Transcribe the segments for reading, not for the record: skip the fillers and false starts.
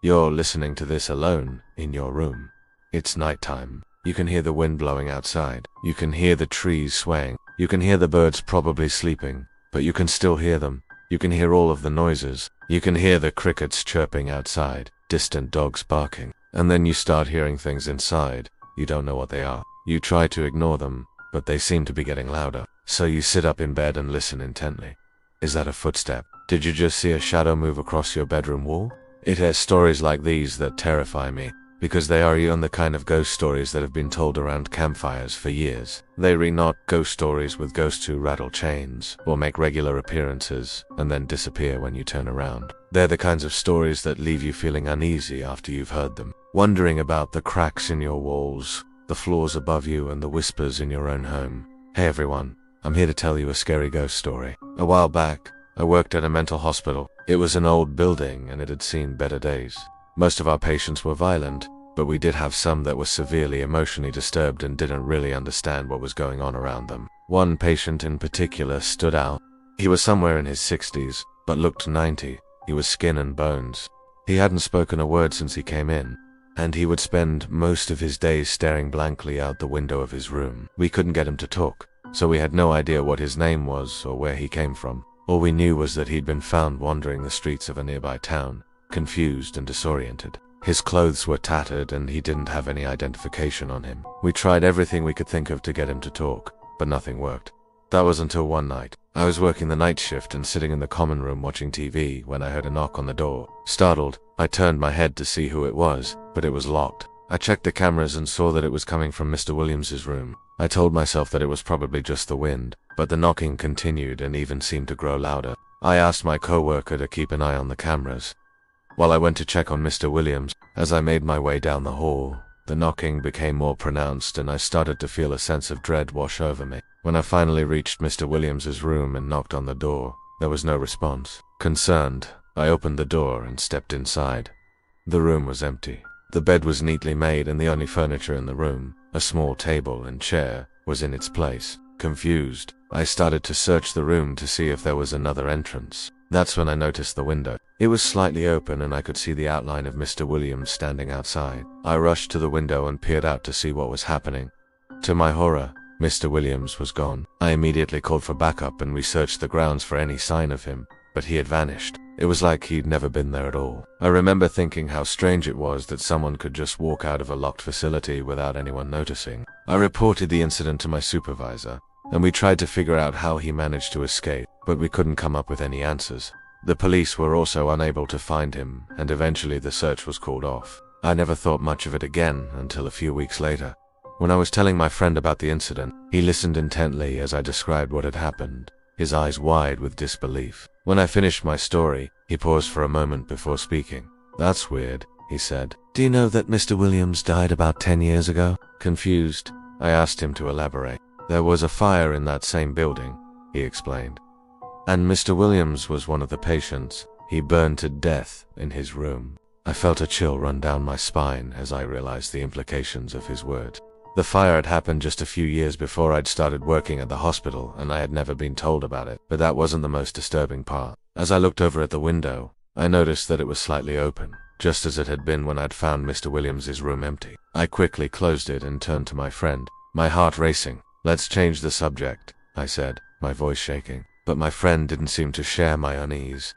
You're listening to this alone, in your room. It's nighttime. You can hear the wind blowing outside. You can hear the trees swaying. You can hear the birds probably sleeping, but you can still hear them. You can hear all of the noises. You can hear the crickets chirping outside, distant dogs barking. And then you start hearing things inside. You don't know what they are. You try to ignore them, but they seem to be getting louder. So you sit up in bed and listen intently. Is that a footstep? Did you just see a shadow move across your bedroom wall? It has stories like these that terrify me, because they are the kind of ghost stories that have been told around campfires for years. They are not ghost stories with ghosts who rattle chains, or make regular appearances, and then disappear when you turn around. They're the kinds of stories that leave you feeling uneasy after you've heard them, wondering about the cracks in your walls, the floors above you, and the whispers in your own home. Hey everyone, I'm here to tell you a scary ghost story. A while back, I worked at a mental hospital. It was an old building and it had seen better days. Most of our patients were violent, but we did have some that were severely emotionally disturbed and didn't really understand what was going on around them. One patient in particular stood out. He was somewhere in his 60s, but looked 90. He was skin and bones. He hadn't spoken a word since he came in, and he would spend most of his days staring blankly out the window of his room. We couldn't get him to talk, so we had no idea what his name was or where he came from. All we knew was that he'd been found wandering the streets of a nearby town, confused and disoriented. His clothes were tattered and he didn't have any identification on him. We tried everything we could think of to get him to talk, but nothing worked. That was until one night. I was working the night shift and sitting in the common room watching TV when I heard a knock on the door. Startled, I turned my head to see who it was, but it was locked. I checked the cameras and saw that it was coming from Mr. Williams's room. I told myself that it was probably just the wind, but the knocking continued and even seemed to grow louder. I asked my coworker to keep an eye on the cameras, while I went to check on Mr. Williams. As I made my way down the hall, the knocking became more pronounced and I started to feel a sense of dread wash over me. When I finally reached Mr. Williams's room and knocked on the door, there was no response. Concerned, I opened the door and stepped inside. The room was empty. The bed was neatly made and the only furniture in the room, a small table and chair, was in its place. Confused, I started to search the room to see if there was another entrance. That's when I noticed the window. It was slightly open and I could see the outline of Mr. Williams standing outside. I rushed to the window and peered out to see what was happening. To my horror, Mr. Williams was gone. I immediately called for backup and we searched the grounds for any sign of him, but he had vanished. It was like he'd never been there at all. I remember thinking how strange it was that someone could just walk out of a locked facility without anyone noticing. I reported the incident to my supervisor, and we tried to figure out how he managed to escape, but we couldn't come up with any answers. The police were also unable to find him, and eventually the search was called off. I never thought much of it again until a few weeks later. When I was telling my friend about the incident, he listened intently as I described what had happened, his eyes wide with disbelief. When I finished my story, he paused for a moment before speaking. "That's weird," he said. "Do you know that Mr. Williams died about 10 years ago?" Confused, I asked him to elaborate. "There was a fire in that same building," he explained. "And Mr. Williams was one of the patients. He burned to death in his room." I felt a chill run down my spine as I realized the implications of his words. The fire had happened just a few years before I'd started working at the hospital, and I had never been told about it, but that wasn't the most disturbing part. As I looked over at the window, I noticed that it was slightly open, just as it had been when I'd found Mr. Williams's room empty. I quickly closed it and turned to my friend, my heart racing. "Let's change the subject," I said, my voice shaking. But my friend didn't seem to share my unease.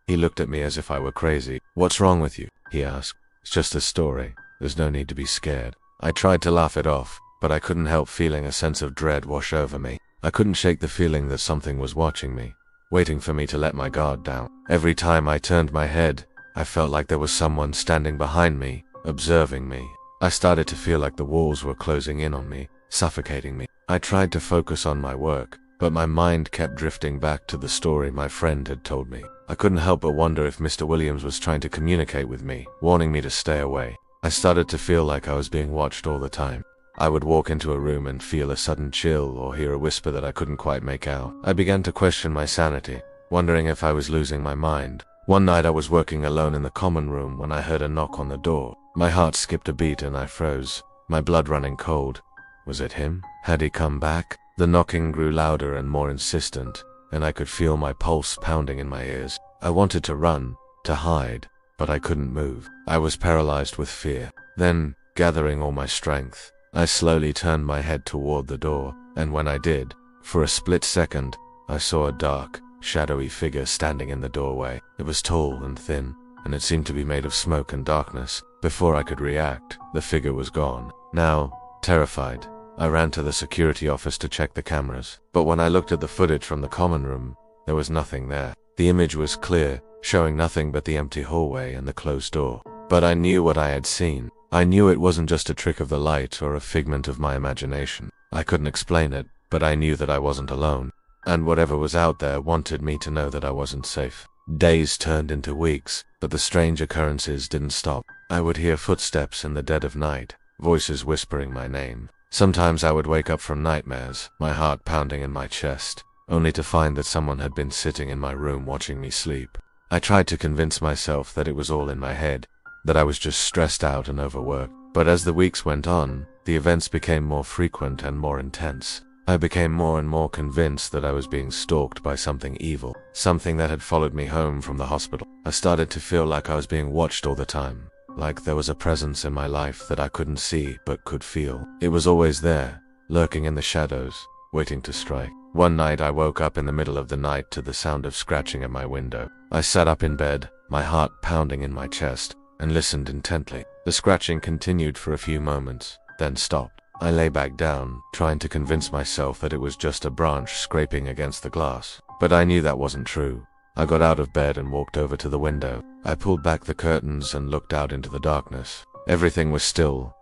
He looked at me as if I were crazy. "What's wrong with you?" he asked. "It's just a story. There's no need to be scared." I tried to laugh it off, but I couldn't help feeling a sense of dread wash over me. I couldn't shake the feeling that something was watching me, waiting for me to let my guard down. Every time I turned my head, I felt like there was someone standing behind me, observing me. I started to feel like the walls were closing in on me, suffocating me. I tried to focus on my work, but my mind kept drifting back to the story my friend had told me. I couldn't help but wonder if Mr. Williams was trying to communicate with me, warning me to stay away. I started to feel like I was being watched all the time. I would walk into a room and feel a sudden chill or hear a whisper that I couldn't quite make out. I began to question my sanity, wondering if I was losing my mind. One night I was working alone in the common room when I heard a knock on the door. My heart skipped a beat and I froze, my blood running cold. Was it him? Had he come back? The knocking grew louder and more insistent, and I could feel my pulse pounding in my ears. I wanted to run, to hide, but I couldn't move. I was paralyzed with fear. Then, gathering all my strength, I slowly turned my head toward the door, and when I did, for a split second, I saw a dark, shadowy figure standing in the doorway. It was tall and thin, and it seemed to be made of smoke and darkness. Before I could react, the figure was gone. Now, terrified, I ran to the security office to check the cameras. But when I looked at the footage from the common room, there was nothing there. The image was clear, showing nothing but the empty hallway and the closed door. But I knew what I had seen. I knew it wasn't just a trick of the light or a figment of my imagination. I couldn't explain it, but I knew that I wasn't alone. And whatever was out there wanted me to know that I wasn't safe. Days turned into weeks, but the strange occurrences didn't stop. I would hear footsteps in the dead of night, voices whispering my name. Sometimes I would wake up from nightmares, my heart pounding in my chest, only to find that someone had been sitting in my room watching me sleep. I tried to convince myself that it was all in my head, that I was just stressed out and overworked. But as the weeks went on, the events became more frequent and more intense. I became more and more convinced that I was being stalked by something evil, something that had followed me home from the hospital. I started to feel like I was being watched all the time, like there was a presence in my life that I couldn't see but could feel. It was always there, lurking in the shadows, waiting to strike. One night I woke up in the middle of the night to the sound of scratching at my window. I sat up in bed, my heart pounding in my chest, and listened intently. The scratching continued for a few moments, then stopped. I lay back down, trying to convince myself that it was just a branch scraping against the glass. But I knew that wasn't true. I got out of bed and walked over to the window. I pulled back the curtains and looked out into the darkness. Everything was still.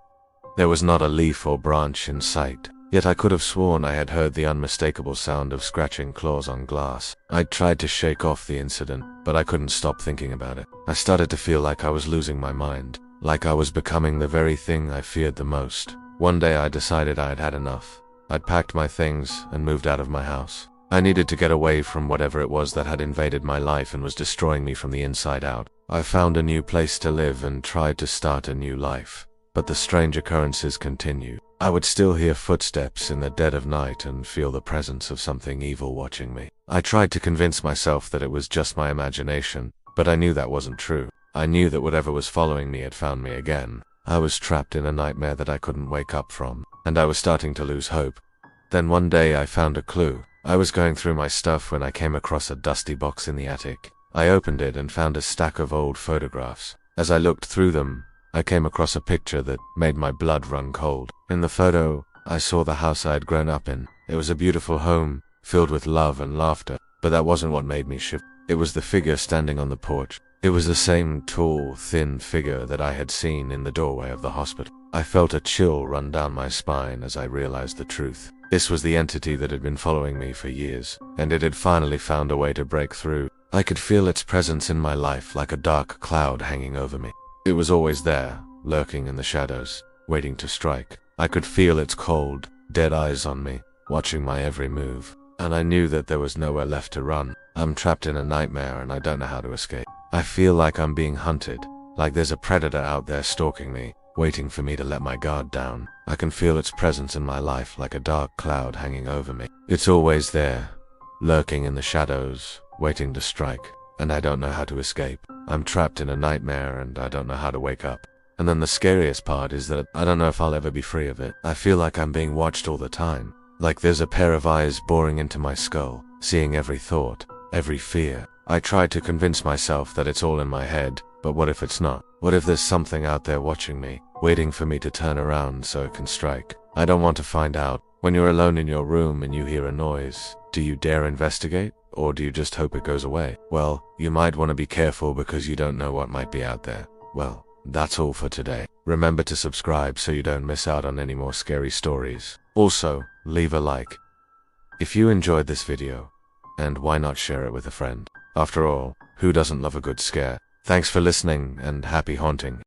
There was not a leaf or branch in sight. Yet I could have sworn I had heard the unmistakable sound of scratching claws on glass. I'd tried to shake off the incident, but I couldn't stop thinking about it. I started to feel like I was losing my mind, like I was becoming the very thing I feared the most. One day I decided I had had enough. I'd packed my things and moved out of my house. I needed to get away from whatever it was that had invaded my life and was destroying me from the inside out. I found a new place to live and tried to start a new life. But the strange occurrences continued. I would still hear footsteps in the dead of night and feel the presence of something evil watching me. I tried to convince myself that it was just my imagination, but I knew that wasn't true. I knew that whatever was following me had found me again. I was trapped in a nightmare that I couldn't wake up from, and I was starting to lose hope. Then one day I found a clue. I was going through my stuff when I came across a dusty box in the attic. I opened it and found a stack of old photographs. As I looked through them, I came across a picture that made my blood run cold. In the photo, I saw the house I had grown up in. It was a beautiful home, filled with love and laughter, but that wasn't what made me shiver. It was the figure standing on the porch. It was the same tall, thin figure that I had seen in the doorway of the hospital. I felt a chill run down my spine as I realized the truth. This was the entity that had been following me for years, and it had finally found a way to break through. I could feel its presence in my life like a dark cloud hanging over me. It was always there, lurking in the shadows, waiting to strike. I could feel its cold, dead eyes on me, watching my every move. And I knew that there was nowhere left to run. I'm trapped in a nightmare and I don't know how to escape. I feel like I'm being hunted, like there's a predator out there stalking me, waiting for me to let my guard down. I can feel its presence in my life like a dark cloud hanging over me. It's always there, lurking in the shadows, waiting to strike, and I don't know how to escape. I'm trapped in a nightmare and I don't know how to wake up. And then the scariest part is that I don't know if I'll ever be free of it. I feel like I'm being watched all the time, like there's a pair of eyes boring into my skull, seeing every thought, every fear. I try to convince myself that it's all in my head, but what if it's not? What if there's something out there watching me, waiting for me to turn around so it can strike? I don't want to find out. When you're alone in your room and you hear a noise, do you dare investigate? Or do you just hope it goes away? Well, you might want to be careful because you don't know what might be out there. Well, that's all for today. Remember to subscribe so you don't miss out on any more scary stories. Also, leave a like if you enjoyed this video, and why not share it with a friend? After all, who doesn't love a good scare? Thanks for listening and happy haunting.